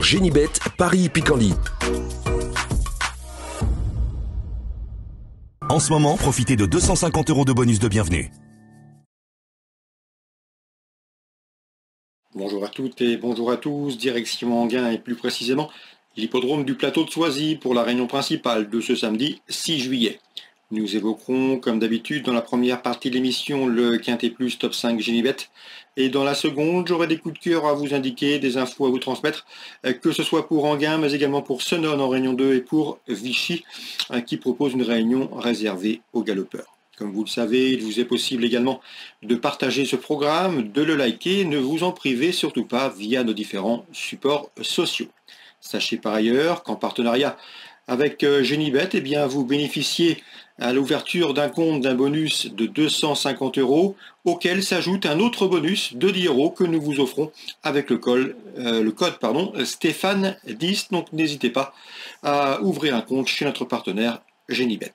Génibet, Paris-Picardie. En ce moment, profitez de 250 € de bonus de bienvenue. Bonjour à toutes et bonjour à tous, direction Enghien et plus précisément l'hippodrome du plateau de Soisy pour la réunion principale de ce samedi 6 juillet. Nous évoquerons comme d'habitude dans la première partie de l'émission le Quintet Plus Top 5 Génibet et dans la seconde j'aurai des coups de cœur à vous indiquer, des infos à vous transmettre, que ce soit pour Enghien mais également pour Senon en réunion 2 et pour Vichy qui propose une réunion réservée aux galopeurs. Comme vous le savez, il vous est possible également de partager ce programme, de le liker, ne vous en privez surtout pas via nos différents supports sociaux. Sachez par ailleurs qu'en partenariat avec Génibet, vous bénéficiez à l'ouverture d'un compte d'un bonus de 250 € auquel s'ajoute un autre bonus de 10 € que nous vous offrons avec le code Stéphane 10. Donc n'hésitez pas à ouvrir un compte chez notre partenaire Génibet.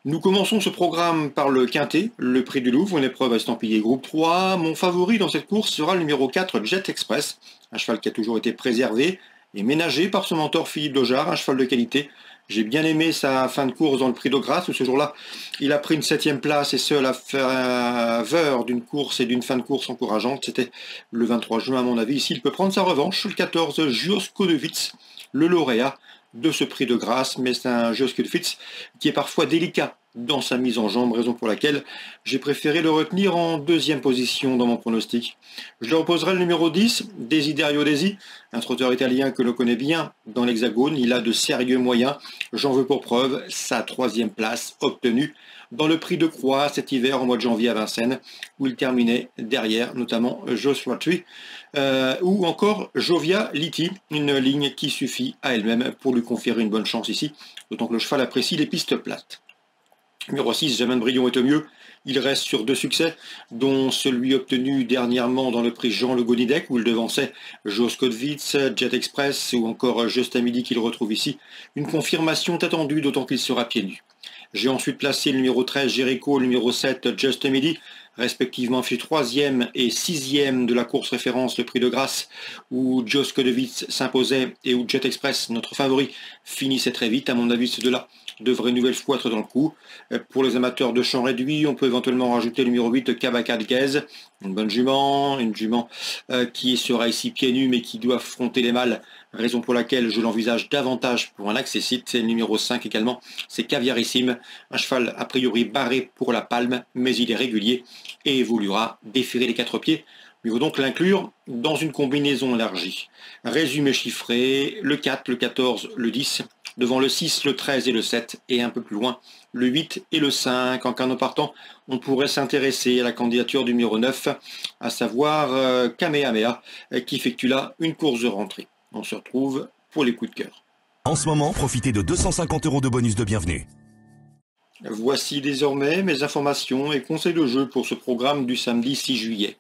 Nous commençons ce programme par le Quintet, le Prix du Louvre, une épreuve à estampillé groupe 3. Mon favori dans cette course sera le numéro 4, Jet Express, un cheval qui a toujours été préservé et ménagé par son mentor Philippe Dojard, un cheval de qualité. J'ai bien aimé sa fin de course dans le Prix de Grasse, où ce jour-là, il a pris une 7e place et ce à la faveur d'une course et d'une fin de course encourageante. C'était le 23 juin à mon avis. Ici, il peut prendre sa revanche, le 14, Jos Kodewitz, le lauréat de ce Prix de Grasse, mais c'est un Jos Kodewitz qui est parfois délicat dans sa mise en jambe, raison pour laquelle j'ai préféré le retenir en 2e position dans mon pronostic. Je le reposerai le numéro 10, Desiderio Desi, un trotteur italien que l'on connaît bien dans l'Hexagone. Il a de sérieux moyens, j'en veux pour preuve sa 3e place obtenue dans le Prix de Croix cet hiver au mois de janvier à Vincennes, où il terminait derrière notamment Joshua Tree ou encore Jovia Liti, une ligne qui suffit à elle-même pour lui conférer une bonne chance ici, d'autant que le cheval apprécie les pistes plates. Numéro 6, Jamais Brion est au mieux. Il reste sur 2 succès, dont celui obtenu dernièrement dans le prix Jean Le Gonidec, où il devançait Jos Kodewitz, Jet Express ou encore Just à Midi qu'il retrouve ici. Une confirmation attendue, d'autant qu'il sera pieds nus. J'ai ensuite placé le numéro 13, Jericho, le numéro 7, Just a Midi, respectivement fait 3e et 6e de la course référence, le Prix de Grasse, où Jos Kodewitz s'imposait et où Jet Express, notre favori, finissait très vite. À mon avis, ces deux-là devraient une nouvelle fois être dans le coup. Pour les amateurs de champ réduit, on peut éventuellement rajouter le numéro 8, Kabaka de Guez, une bonne jument, qui sera ici pieds nus mais qui doit affronter les mâles, raison pour laquelle je l'envisage davantage pour un accessite. C'est le numéro 5 également, c'est Caviarissime, un cheval a priori barré pour la palme, mais il est régulier et évoluera défiler les 4 pieds. Il faut donc l'inclure dans une combinaison élargie. Résumé chiffré, le 4, le 14, le 10, devant le 6, le 13 et le 7, et un peu plus loin, le 8 et le 5. En canot partant, on pourrait s'intéresser à la candidature du numéro 9, à savoir Kamehameha, qui effectue là une course de rentrée. On se retrouve pour les coups de cœur. En ce moment, profitez de 250 € de bonus de bienvenue. Voici désormais mes informations et conseils de jeu pour ce programme du samedi 6 juillet.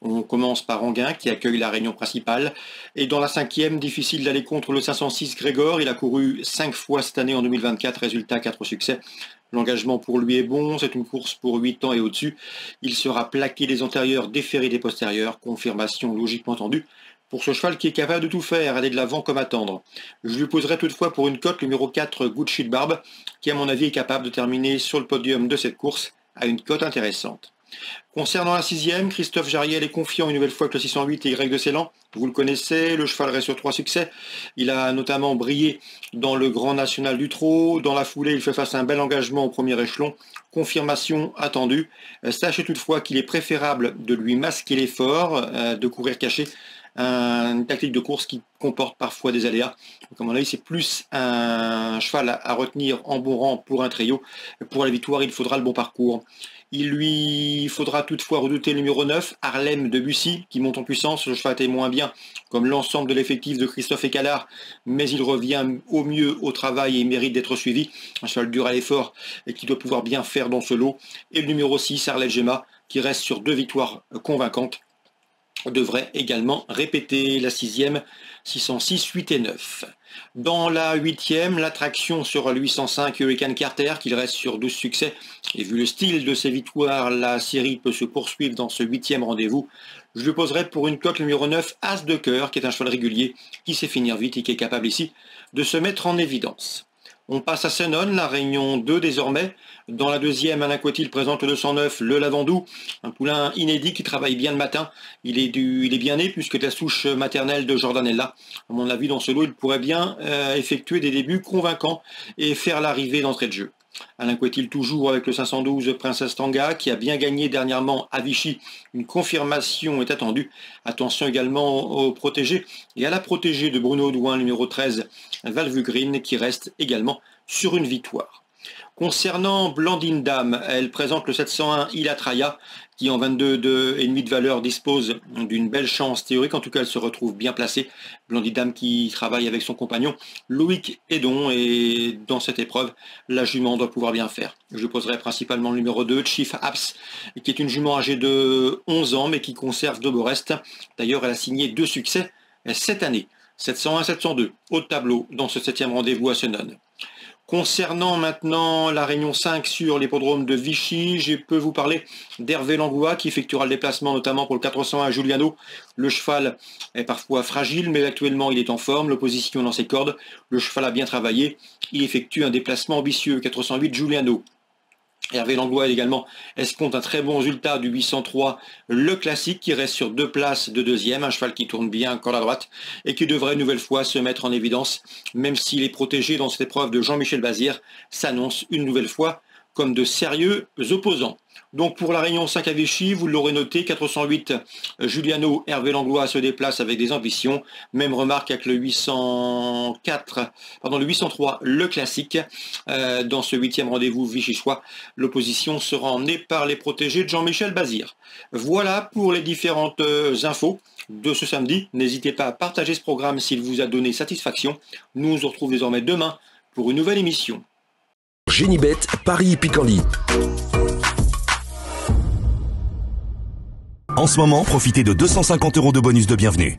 On commence par Enghien qui accueille la réunion principale. Et dans la 5e, difficile d'aller contre le 506 Grégor. Il a couru 5 fois cette année en 2024, résultat 4 succès. L'engagement pour lui est bon, c'est une course pour 8 ans et au-dessus. Il sera plaqué des antérieurs, déféré des postérieurs, confirmation logiquement tendue pour ce cheval qui est capable de tout faire, aller de l'avant comme attendre. Je lui poserai toutefois pour une cote le numéro 4, Gucci de Barbe, qui à mon avis est capable de terminer sur le podium de cette course à une cote intéressante. Concernant la 6e, Christophe Jariel est confiant une nouvelle fois que le 608 et Y de Ceylan. Vous le connaissez, le cheval reste sur 3 succès. Il a notamment brillé dans le Grand National du Trot. Dans la foulée, il fait face à un bel engagement au premier échelon. Confirmation attendue. Sachez toutefois qu'il est préférable de lui masquer l'effort, de courir caché. Une tactique de course qui comporte parfois des aléas. Donc à mon avis, c'est plus un cheval à retenir en bon rang pour un trio. Pour la victoire, il faudra le bon parcours. Il lui faudra toutefois redouter le numéro 9, Harlem de Bussy, qui monte en puissance. Le cheval est moins bien, comme l'ensemble de l'effectif de Christophe Écalard, mais il revient au mieux au travail et mérite d'être suivi. Un cheval dur à l'effort et qui doit pouvoir bien faire dans ce lot. Et le numéro 6, Arlel Gemma, qui reste sur 2 victoires convaincantes, devrait également répéter la 6e, 606, 8 et 9. Dans la 8e, l'attraction sera le 805 Hurricane Carter, qu'il reste sur 12 succès. Et vu le style de ses victoires, la série peut se poursuivre dans ce 8e rendez-vous. Je le poserai pour une cote numéro 9, As de cœur, qui est un cheval régulier, qui sait finir vite et qui est capable ici de se mettre en évidence. On passe à Senon, la réunion 2 désormais. Dans la 2e, Alain Coetil présente le 209, le Lavandou, un poulain inédit qui travaille bien le matin. Il est bien né puisque la souche maternelle de Jordanella. À mon avis, dans ce lot, il pourrait bien effectuer des débuts convaincants et faire l'arrivée d'entrée de jeu. Alain Coetil toujours avec le 512 Princesse Tanga qui a bien gagné dernièrement à Vichy. Une confirmation est attendue. Attention également aux protégés et à la protégée de Bruno Audouin, numéro 13, Valve Green, qui reste également sur une victoire. Concernant Blandine Dame, elle présente le 701 Ilatraya qui en 22,5 de valeur dispose d'une belle chance théorique. En tout cas, elle se retrouve bien placée. Blandine Dame qui travaille avec son compagnon Loïc Edon, et dans cette épreuve, la jument doit pouvoir bien faire. Je poserai principalement le numéro 2, Chief Apps, qui est une jument âgée de 11 ans mais qui conserve de beaux restes. D'ailleurs, elle a signé 2 succès cette année. 701-702 au tableau dans ce 7e rendez-vous à Senon. Concernant maintenant la réunion 5 sur l'hippodrome de Vichy, je peux vous parler d'Hervé Langlois qui effectuera le déplacement notamment pour le 401 à Giuliano. Le cheval est parfois fragile, mais actuellement il est en forme, l'opposition est dans ses cordes. Le cheval a bien travaillé, il effectue un déplacement ambitieux, 408 Giuliano. Hervé Langlois également escompte un très bon résultat du 803, le classique, qui reste sur 2 places de 2e, un cheval qui tourne bien corde à droite et qui devrait une nouvelle fois se mettre en évidence, même s'il est protégé dans cette épreuve de Jean-Michel Bazir, s'annonce une nouvelle fois comme de sérieux opposants. Donc pour la réunion 5 à Vichy, vous l'aurez noté, 408 Giuliano, Hervé Langlois se déplace avec des ambitions. Même remarque avec le 803, le classique. Dans ce 8e rendez-vous vichychois, l'opposition sera emmenée par les protégés de Jean-Michel Bazir. Voilà pour les différentes infos de ce samedi. N'hésitez pas à partager ce programme s'il vous a donné satisfaction. Nous nous retrouvons désormais demain pour une nouvelle émission. Génibet, Paris Picardie. En ce moment, profitez de 250 € de bonus de bienvenue.